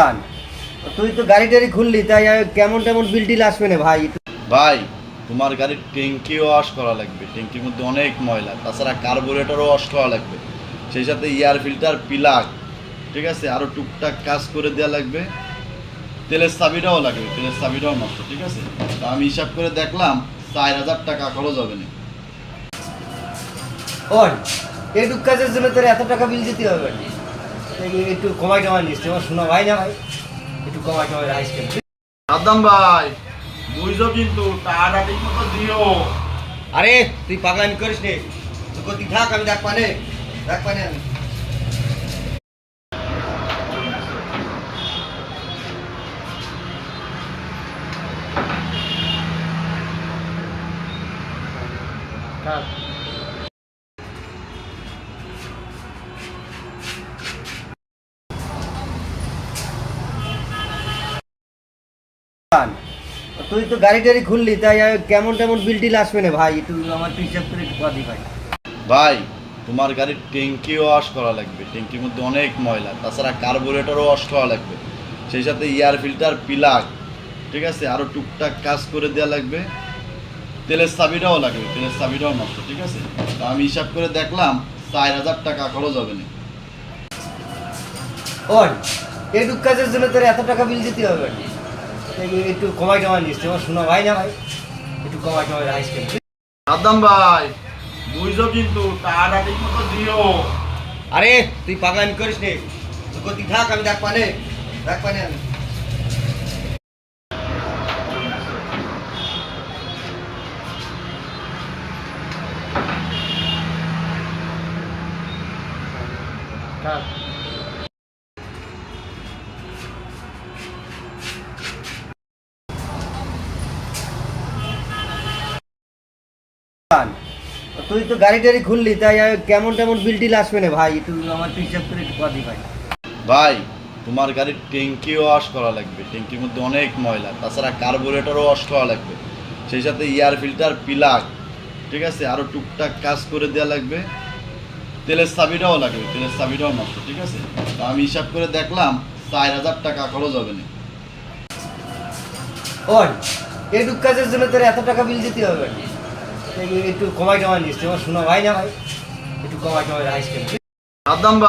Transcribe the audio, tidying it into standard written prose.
খান, তুই তো গাড়ি টাড়ি খুললি, তাই কেমন তেমন বিল টিল আসবে না ভাই। ভাই, তোমার গাড়ির ট্যাঙ্কি ওয়াশ করা লাগবে। ট্যাঙ্কির মধ্যে অনেক ময়লা, তাছাড়া কার্বোরেটরও ওয়াশ করা লাগবে। সেই সাথে এয়ার ফিল্টার, প্লাগ, ঠিক আছে, আরও টুকটাক কাজ করে দেওয়া লাগবে। তেলের চাবিটাও লাগবে, তেলের চাবিটাও নষ্ট, ঠিক আছে। তা আমি হিসাব করে দেখলাম 4000 টাকা খরচ হবে না। ওই এইটুক কাজের জন্য তোর এত টাকা বিল দিতে হবে? একটু কমাই টমাই নিস, তোমার শোনা ভাই না ভাই, একটু কমাই টমাই রাইস কেন। আদাম ভাই, বুঝছো কিন্তু টাকাটা ঠিক মতো দিও। আরে তুই পাগলামি করিস নে, তুই গতি থাক, আমি দেখ পানে আমি। খান, তুই তো গাড়ি টাড়ি খুললি, তাই কেমন তেমন বিল টিল আসবে না ভাই, একটু আমার একটু হিসাব করে একটু বাদি ভাই। ভাই, তোমার গাড়ির ট্যাঙ্কি ওয়াশ করা লাগবে। ট্যাঙ্কির মধ্যে অনেক ময়লা, তাছাড়া কার্বোরেটরও ওয়াশ করা লাগবে। সেই সাথে এয়ার ফিল্টার, প্লাগ, ঠিক আছে, আরও টুকটাক কাজ করে দেওয়া লাগবে। তেলের চাবিটাও লাগবে, তেলের চাবিটাও নষ্ট, ঠিক আছে। তা আমি হিসাব করে দেখলাম 4000 টাকা খরচ হবে না। ওই এইটুক কাজের জন্য তোর এত টাকা বিল দিতে হবে? একটু কমাই টমাই নিস, তোমার শোনা ভাই না ভাই, একটু কমাই টমাই রাইস কেন। আদাম ভাই, বুঝছো কিন্তু টাকাটা ঠিক মতো দিও। আরে তুই পাগলামি করিস নে, তুই গতি থাক, আমি দেখ পানে আমি। খান, তুই তো গাড়ি টাড়ি খুললি, তাই কেমন তেমন বিল টিল আসবে না ভাই, একটু আমার একটু হিসাব করে একটু বাদি ভাই। ভাই, তোমার গাড়ির ট্যাঙ্কি ওয়াশ করা লাগবে। ট্যাঙ্কির মধ্যে অনেক ময়লা, তাছাড়া কার্বোরেটরও ওয়াশ করা লাগবে। সেই সাথে এয়ার ফিল্টার, প্লাগ, ঠিক আছে, আরও টুকটাক কাজ করে দেওয়া লাগবে। তেলের চাবিটাও লাগবে, তেলের চাবিটাও নষ্ট, ঠিক আছে। তা আমি হিসাব করে দেখলাম 4000 টাকা খরচ হবে না। ওই এইটুক কাজের জন্য তোর এত টাকা বিল দিতে হবে? একটু কমাই টমাই নিস, তোমার শোনা ভাই না ভাই, একটু কমাই টমাই রাইস কেন। আদাম ভাই।